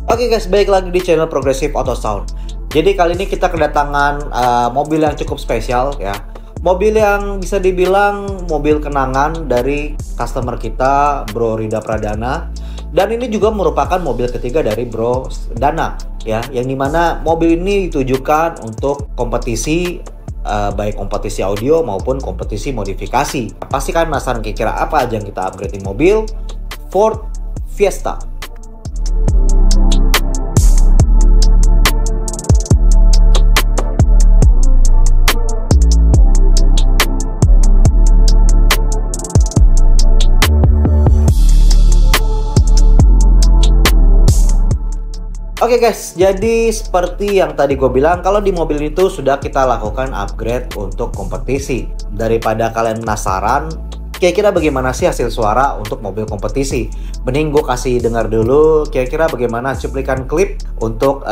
Oke guys, balik lagi di channel Progressive Auto Sound. Jadi kali ini kita kedatangan mobil yang cukup spesial ya. Mobil yang bisa dibilang mobil kenangan dari customer kita, Bro Rida Pradana. Dan ini juga merupakan mobil ketiga dari Bro Dana ya, yang dimana mobil ini ditujukan untuk kompetisi, baik kompetisi audio maupun kompetisi modifikasi. Pasti kan penasaran kira-kira apa aja yang kita upgrade di mobil Ford Fiesta. Oke guys, jadi seperti yang tadi gue bilang, kalau di mobil itu sudah kita lakukan upgrade untuk kompetisi. Daripada kalian penasaran, kira-kira bagaimana sih hasil suara untuk mobil kompetisi? Mending gue kasih dengar dulu kira-kira bagaimana cuplikan klip untuk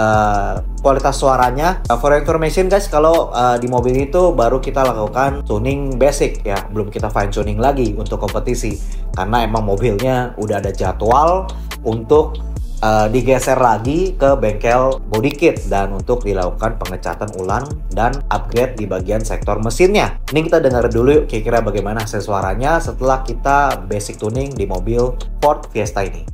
kualitas suaranya. For information guys, kalau di mobil itu baru kita lakukan tuning basic ya, belum kita fine tuning lagi untuk kompetisi. Karena emang mobilnya udah ada jadwal untuk digeser lagi ke bengkel body kit dan untuk dilakukan pengecatan ulang dan upgrade di bagian sektor mesinnya. Ini kita dengar dulu yuk kira-kira bagaimana hasil suaranya setelah kita basic tuning di mobil Ford Fiesta ini.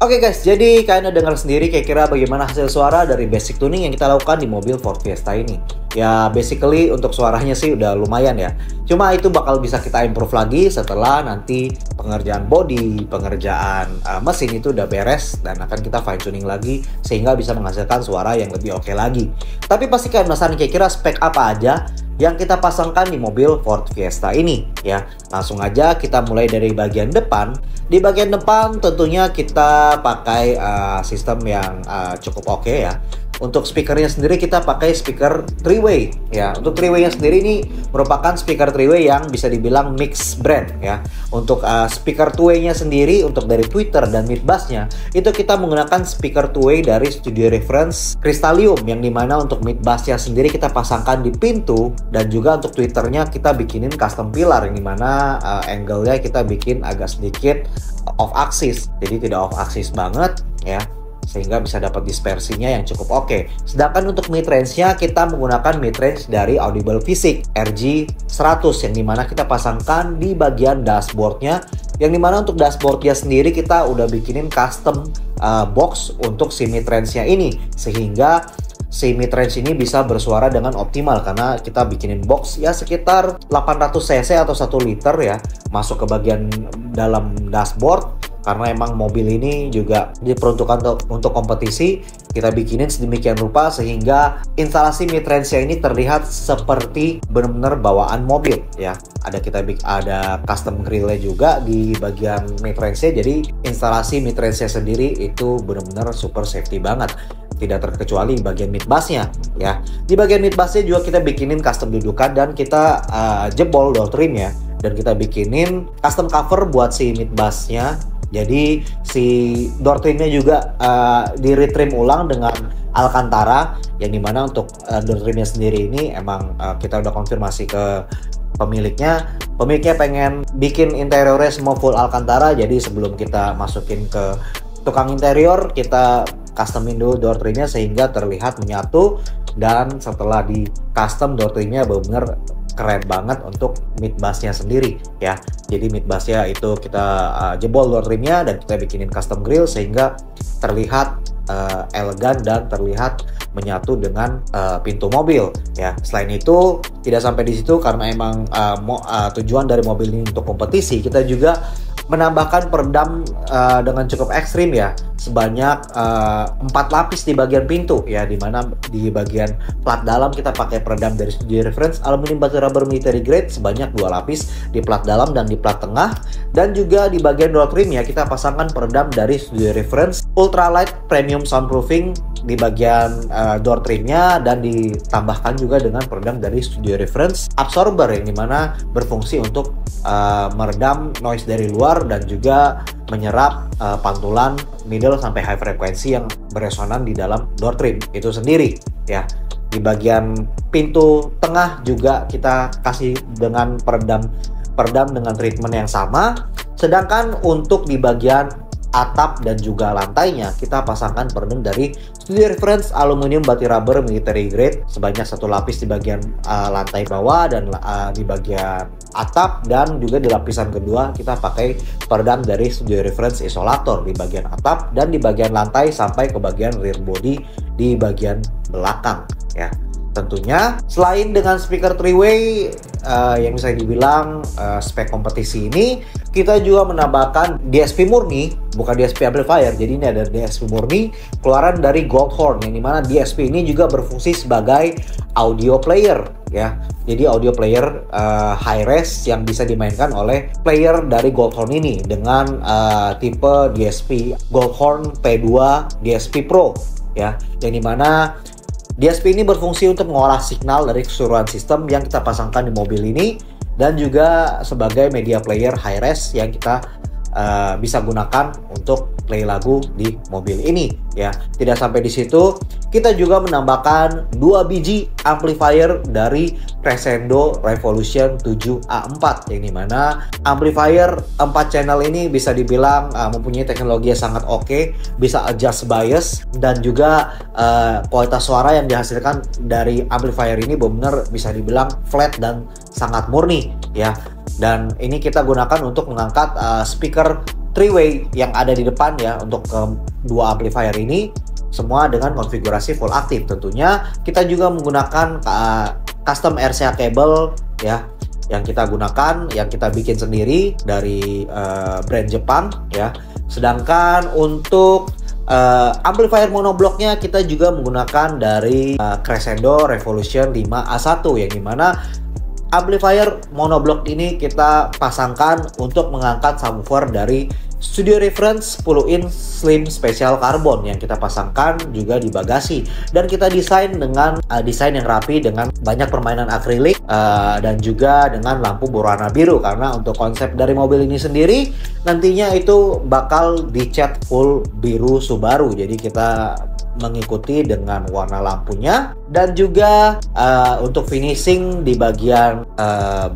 Oke guys, jadi kalian udah dengar sendiri kira-kira bagaimana hasil suara dari basic tuning yang kita lakukan di mobil Ford Fiesta ini. Ya basically untuk suaranya sih udah lumayan ya. Cuma itu bakal bisa kita improve lagi setelah nanti pengerjaan body, pengerjaan mesin itu udah beres dan akan kita fine tuning lagi sehingga bisa menghasilkan suara yang lebih oke lagi. Tapi pasti kalian penasaran kira-kira spek apa aja yang kita pasangkan di mobil Ford Fiesta ini ya. Langsung aja kita mulai dari bagian depan. Di bagian depan tentunya kita pakai sistem yang cukup oke ya. Untuk speakernya sendiri kita pakai speaker 3-way ya. Untuk 3-way-nya sendiri ini merupakan speaker 3-way yang bisa dibilang mix brand ya. Untuk speaker 2-way-nya sendiri untuk dari tweeter dan mid bass-nya itu kita menggunakan speaker 2-way dari Studio Reference Crystallium, yang dimana untuk mid bass-nya sendiri kita pasangkan di pintu, dan juga untuk tweeternya kita bikinin custom pillar yang dimana angle-nya kita bikin agak sedikit off axis, jadi tidak off axis banget ya, sehingga bisa dapat dispersinya yang cukup oke. Sedangkan untuk mid range-nya kita menggunakan mid range dari Audible Physics RG100 yang dimana kita pasangkan di bagian dashboardnya, yang dimana untuk dashboardnya sendiri kita udah bikinin custom box untuk si mid range-nya ini, sehingga si mid range ini bisa bersuara dengan optimal karena kita bikinin box ya sekitar 800 cc atau 1 liter ya, masuk ke bagian dalam dashboard. Karena emang mobil ini juga diperuntukkan untuk kompetisi, kita bikinin sedemikian rupa sehingga instalasi mid range-nya ini terlihat seperti benar-benar bawaan mobil ya. Ada custom grille juga di bagian mid range-nya, jadi instalasi mid range-nya sendiri itu benar-benar super safety banget. Tidak terkecuali bagian mid bass-nya ya. Di bagian mid bass-nya juga kita bikinin custom dudukan dan kita jebol door trim-nya, dan kita bikinin custom cover buat si mid bass-nya. Jadi si door trimnya juga di retrim ulang dengan Alcantara, yang dimana untuk door trimnya sendiri ini emang kita udah konfirmasi ke pemiliknya pengen bikin interiornya semua full Alcantara. Jadi sebelum kita masukin ke tukang interior, kita customin dulu door trimnya sehingga terlihat menyatu, dan setelah di custom door trimnya benar-benar keren banget untuk mid bass-nya sendiri ya. Jadi mid bass-nya itu kita jebol door trimnya dan kita bikinin custom grill sehingga terlihat elegan dan terlihat menyatu dengan pintu mobil ya. Selain itu tidak sampai di situ, karena emang tujuan dari mobil ini untuk kompetisi, kita juga menambahkan peredam dengan cukup ekstrim ya, sebanyak 4 lapis di bagian pintu ya, dimana di bagian plat dalam kita pakai peredam dari Studio Reference aluminium batu rubber military grade sebanyak 2 lapis di plat dalam dan di plat tengah, dan juga di bagian door trim ya kita pasangkan peredam dari Studio Reference ultralight premium soundproofing di bagian door trimnya, dan ditambahkan juga dengan peredam dari Studio Reference absorber yang dimana berfungsi untuk meredam noise dari luar dan juga menyerap pantulan middle sampai high frekuensi yang beresonan di dalam door trim itu sendiri ya. Di bagian pintu tengah juga kita kasih dengan peredam dengan treatment yang sama. Sedangkan untuk di bagian atap dan juga lantainya kita pasangkan peredam dari Studio Reference aluminium batu rubber military grade sebanyak 1 lapis di bagian lantai bawah dan di bagian atap, dan juga di lapisan kedua kita pakai peredam dari Studio Reference isolator di bagian atap dan di bagian lantai sampai ke bagian rear body di bagian belakang ya. Tentunya selain dengan speaker 3-way yang bisa dibilang spek kompetisi ini, kita juga menambahkan DSP murni, bukan DSP amplifier. Jadi ini ada DSP murni keluaran dari Goldhorn, yang dimana DSP ini juga berfungsi sebagai audio player ya. Jadi audio player high res yang bisa dimainkan oleh player dari Goldhorn ini dengan tipe DSP Goldhorn P2 DSP Pro ya, yang dimana DSP ini berfungsi untuk mengolah signal dari keseluruhan sistem yang kita pasangkan di mobil ini, dan juga sebagai media player high res yang kita bisa gunakan untuk play lagu di mobil ini ya. Tidak sampai di situ, kita juga menambahkan 2 biji amplifier dari Crescendo Revolution 7A4, yang dimana amplifier 4 channel ini bisa dibilang mempunyai teknologi yang sangat oke, bisa adjust bias, dan juga kualitas suara yang dihasilkan dari amplifier ini benar-benar bisa dibilang flat dan sangat murni ya. Dan ini kita gunakan untuk mengangkat speaker 3-way yang ada di depan ya, untuk dua amplifier ini semua dengan konfigurasi full aktif. Tentunya kita juga menggunakan custom RCA cable ya, yang kita gunakan, yang kita bikin sendiri dari brand Jepang ya. Sedangkan untuk amplifier monobloknya kita juga menggunakan dari Crescendo Revolution 5A1, yang dimana amplifier monoblok ini kita pasangkan untuk mengangkat subwoofer dari Studio Reference 10-in Slim Special Carbon yang kita pasangkan juga di bagasi, dan kita desain dengan desain yang rapi dengan banyak permainan akrilik dan juga dengan lampu berwarna biru, karena untuk konsep dari mobil ini sendiri nantinya itu bakal dicat full biru Subaru. Jadi kita mengikuti dengan warna lampunya, dan juga untuk finishing di bagian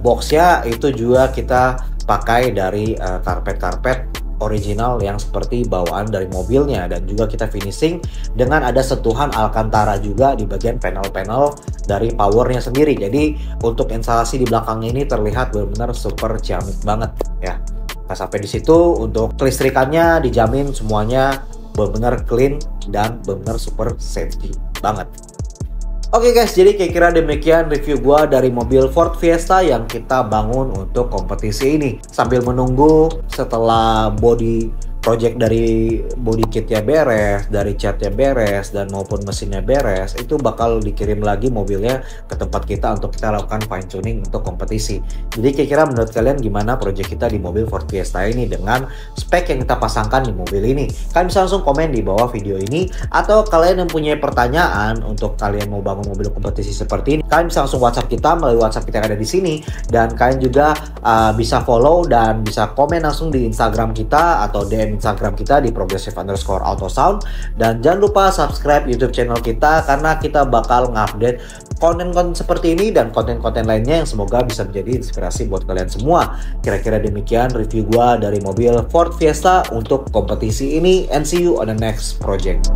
boxnya itu juga kita pakai dari karpet-karpet original yang seperti bawaan dari mobilnya, dan juga kita finishing dengan ada sentuhan Alcantara juga di bagian panel-panel dari powernya sendiri. Jadi untuk instalasi di belakang ini terlihat benar-benar super ciamik banget ya. Nah, sampai di situ untuk kelistrikannya dijamin semuanya benar-benar clean dan benar-benar super safety banget. Oke guys, jadi kira-kira demikian review gua dari mobil Ford Fiesta yang kita bangun untuk kompetisi ini. Sambil menunggu setelah body project dari body kitnya beres, dari catnya beres, dan maupun mesinnya beres, itu bakal dikirim lagi mobilnya ke tempat kita untuk kita lakukan fine tuning untuk kompetisi. Jadi kira-kira menurut kalian gimana project kita di mobil Ford Fiesta ini dengan spek yang kita pasangkan di mobil ini? Kalian bisa langsung komen di bawah video ini, atau kalian yang punya pertanyaan untuk kalian mau bangun mobil kompetisi seperti ini, kalian bisa langsung WhatsApp kita melalui WhatsApp kita yang ada di sini, dan kalian juga bisa follow dan bisa komen langsung di Instagram kita atau DM Instagram kita di progressive_autosound. Dan jangan lupa subscribe YouTube channel kita, karena kita bakal ngupdate konten-konten seperti ini dan konten-konten lainnya yang semoga bisa menjadi inspirasi buat kalian semua. Kira-kira demikian review gua dari mobil Ford Fiesta untuk kompetisi ini, and see you on the next project.